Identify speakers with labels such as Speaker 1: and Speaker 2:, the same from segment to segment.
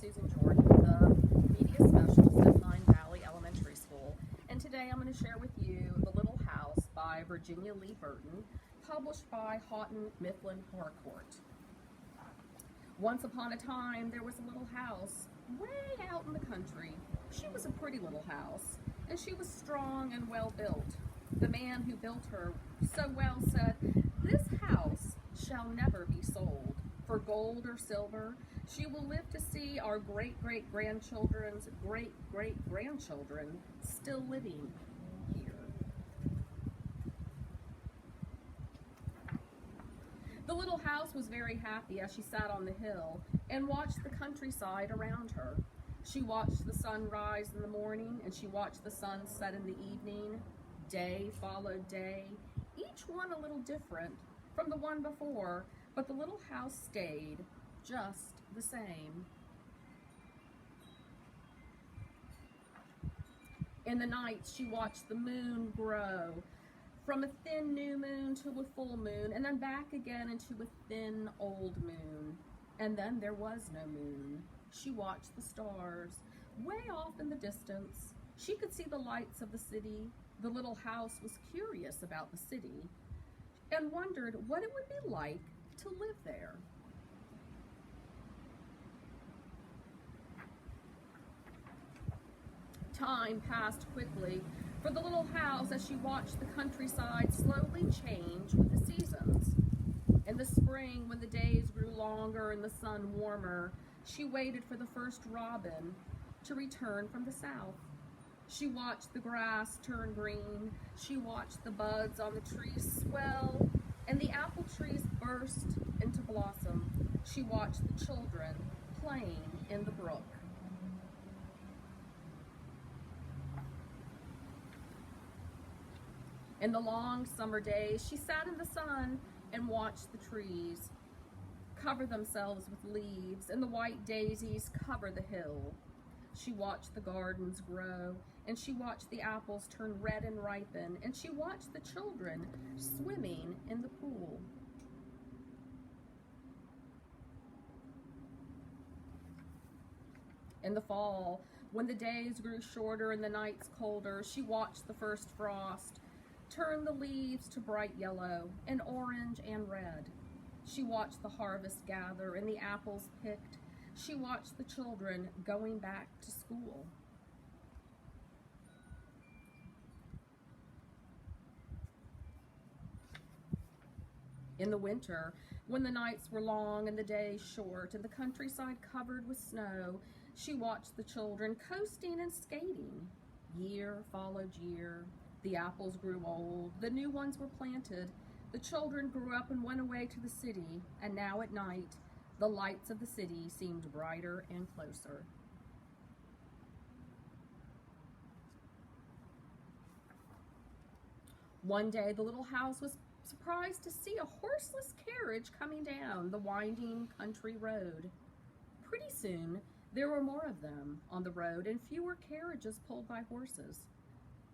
Speaker 1: Susan Jordan, the media specialist at Pine Valley Elementary School, and today I'm going to share with you The Little House by Virginia Lee Burton, published by Houghton Mifflin Harcourt. Once upon a time, there was a little house way out in the country. She was a pretty little house, and she was strong and well built. The man who built her so well said, "This house shall never be sold for gold or silver. She will live to see our great-great-grandchildren's great-great-grandchildren still living here." The little house was very happy as she sat on the hill and watched the countryside around her. She watched the sun rise in the morning, and she watched the sun set in the evening. Day followed day, each one a little different from the one before, but the little house stayed just the same. In the nights, she watched the moon grow from a thin new moon to a full moon, and then back again into a thin old moon. And then there was no moon. She watched the stars. Way off in the distance, she could see the lights of the city. The little house was curious about the city and wondered what it would be like to live there. Time passed quickly for the little house as she watched the countryside slowly change with the seasons. In the spring, when the days grew longer and the sun warmer, she waited for the first robin to return from the south. She watched the grass turn green. She watched the buds on the trees swell and the apple trees burst into blossom. She watched the children playing in the brook. In the long summer days, she sat in the sun and watched the trees cover themselves with leaves, and the white daisies cover the hill. She watched the gardens grow, and she watched the apples turn red and ripen, and she watched the children swimming in the pool. In the fall, when the days grew shorter and the nights colder, she watched the first frost turn the leaves to bright yellow and orange and red. She watched the harvest gather and the apples picked. She watched the children going back to school. In the winter, when the nights were long and the days short and the countryside covered with snow, she watched the children coasting and skating. Year followed year. The apples grew old, the new ones were planted, the children grew up and went away to the city, and now at night, the lights of the city seemed brighter and closer. One day, the little house was surprised to see a horseless carriage coming down the winding country road. Pretty soon, there were more of them on the road and fewer carriages pulled by horses.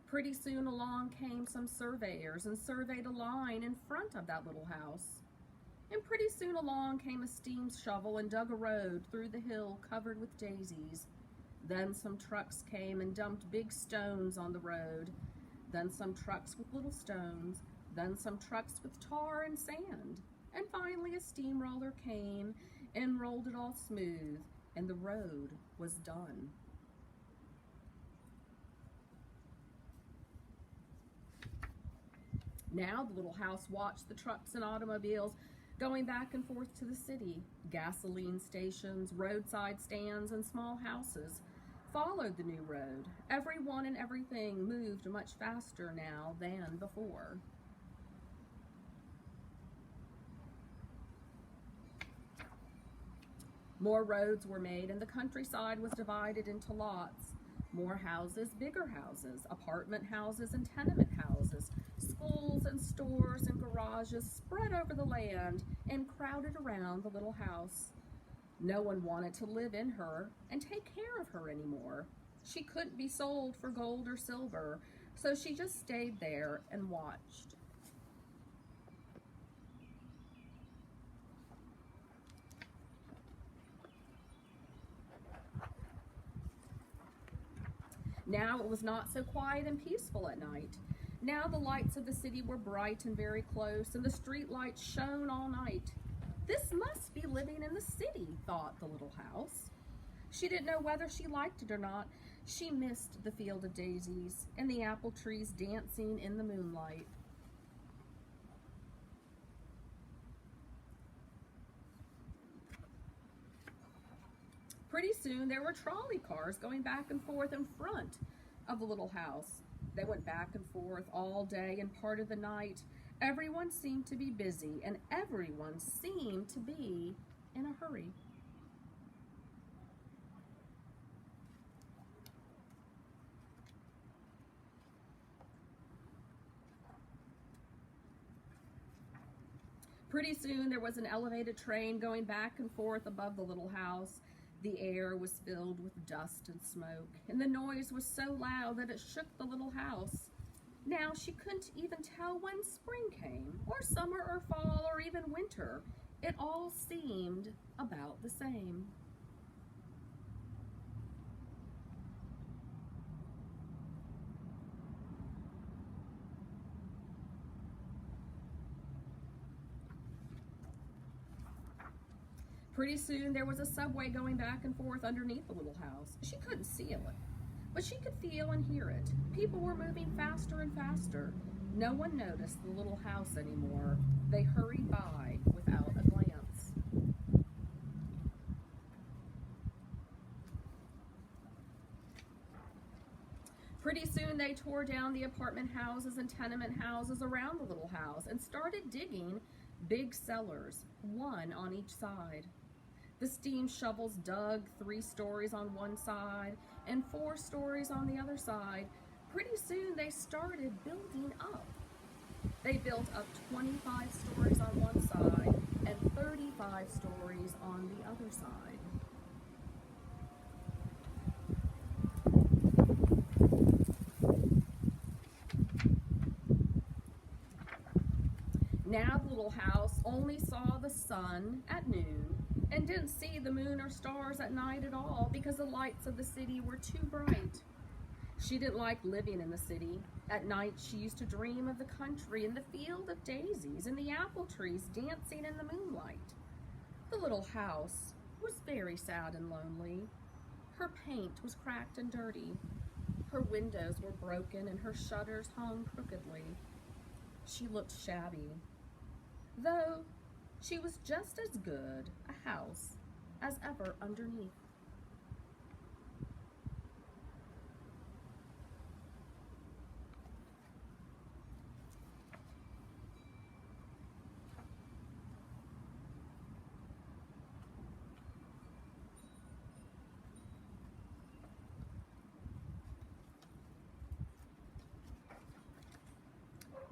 Speaker 1: Pretty soon along came some surveyors and surveyed a line in front of that little house. And pretty soon along came a steam shovel and dug a road through the hill covered with daisies. Then some trucks came and dumped big stones on the road. Then some trucks with little stones. Then some trucks with tar and sand. And finally a steamroller came and rolled it all smooth, and the road was done. Now the little house watched the trucks and automobiles going back and forth to the city. Gasoline stations, roadside stands, and small houses followed the new road. Everyone and everything moved much faster now than before. More roads were made, and the countryside was divided into lots. More houses, bigger houses, apartment houses and tenement houses, schools and stores and garages spread over the land and crowded around the little house. No one wanted to live in her and take care of her anymore. She couldn't be sold for gold or silver, so she just stayed there and watched. Now it was not so quiet and peaceful at night. Now the lights of the city were bright and very close, and the street lights shone all night. This must be living in the city, thought the little house. She didn't know whether she liked it or not. She missed the field of daisies and the apple trees dancing in the moonlight. Pretty soon there were trolley cars going back and forth in front of the little house. They went back and forth all day and part of the night. Everyone seemed to be busy, and everyone seemed to be in a hurry. Pretty soon there was an elevated train going back and forth above the little house. The air was filled with dust and smoke, and the noise was so loud that it shook the little house. Now she couldn't even tell when spring came, or summer, or fall, or even winter. It all seemed about the same. Pretty soon there was a subway going back and forth underneath the little house. She couldn't see it, but she could feel and hear it. People were moving faster and faster. No one noticed the little house anymore. They hurried by without a glance. Pretty soon they tore down the apartment houses and tenement houses around the little house and started digging big cellars, one on each side. The steam shovels dug 3 stories on one side and 4 stories on the other side. Pretty soon they started building up. They built up 25 stories on one side and 35 stories on the other side. Now the little house only saw the sun at noon and didn't see the moon or stars at night at all because the lights of the city were too bright. She didn't like living in the city. At night she used to dream of the country and the field of daisies and the apple trees dancing in the moonlight. The little house was very sad and lonely. Her paint was cracked and dirty. Her windows were broken and her shutters hung crookedly. She looked shabby, though she was just as good a house as ever underneath.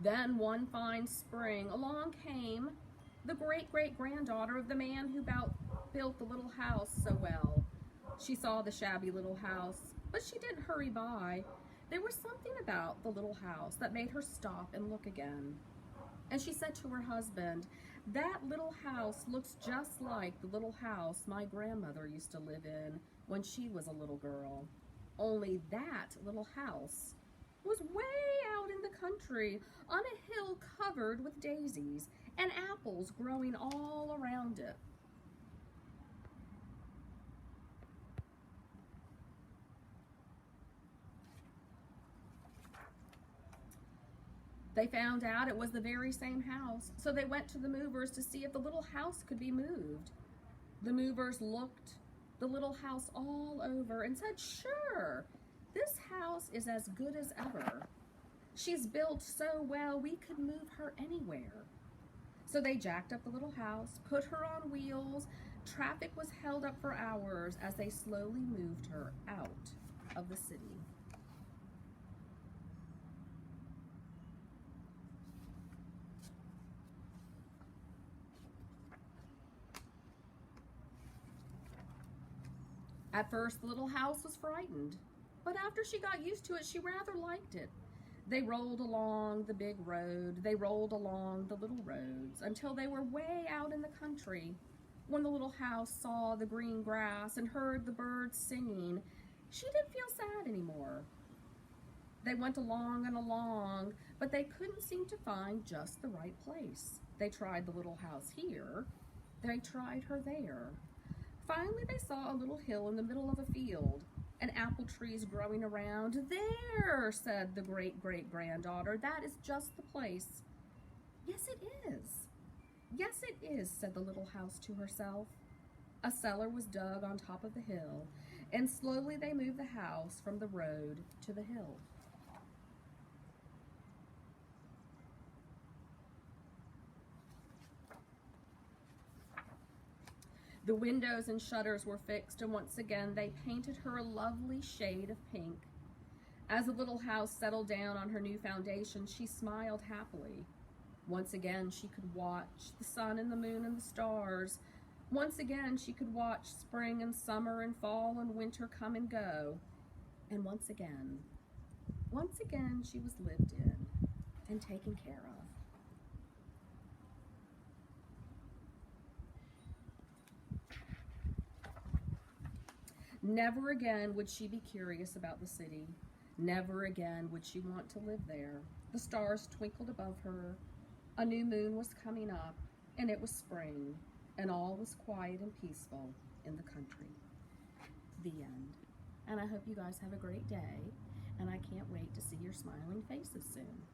Speaker 1: Then one fine spring along came the great-great-granddaughter of the man who built the little house so well. She saw the shabby little house, but she didn't hurry by. There was something about the little house that made her stop and look again. And she said to her husband, "That little house looks just like the little house my grandmother used to live in when she was a little girl. Only that little house was way out in the country on a hill covered with daisies and apples growing all around it." They found out it was the very same house, so they went to the movers to see if the little house could be moved. The movers looked the little house all over and said, "Sure, this house is as good as ever. She's built so well we could move her anywhere." So they jacked up the little house, put her on wheels. Traffic was held up for hours as they slowly moved her out of the city. At first, the little house was frightened, but after she got used to it, she rather liked it. They rolled along the big road. They rolled along the little roads until they were way out in the country. When the little house saw the green grass and heard the birds singing, she didn't feel sad anymore. They went along and along, but they couldn't seem to find just the right place. They tried the little house here. They tried her there. Finally, they saw a little hill in the middle of a field, and apple trees growing around. There, said the great-great-granddaughter, that is just the place. Yes, it is. Yes, it is, said the little house to herself. A cellar was dug on top of the hill, and slowly they moved the house from the road to the hill. The windows and shutters were fixed, and once again they painted her a lovely shade of pink. As the little house settled down on her new foundation, she smiled happily. Once again she could watch the sun and the moon and the stars. Once again she could watch spring and summer and fall and winter come and go. And once again she was lived in and taken care of. Never again would she be curious about the city. Never again would she want to live there. The stars twinkled above her. A new moon was coming up, and it was spring, and all was quiet and peaceful in the country. The end. And I hope you guys have a great day, and I can't wait to see your smiling faces soon.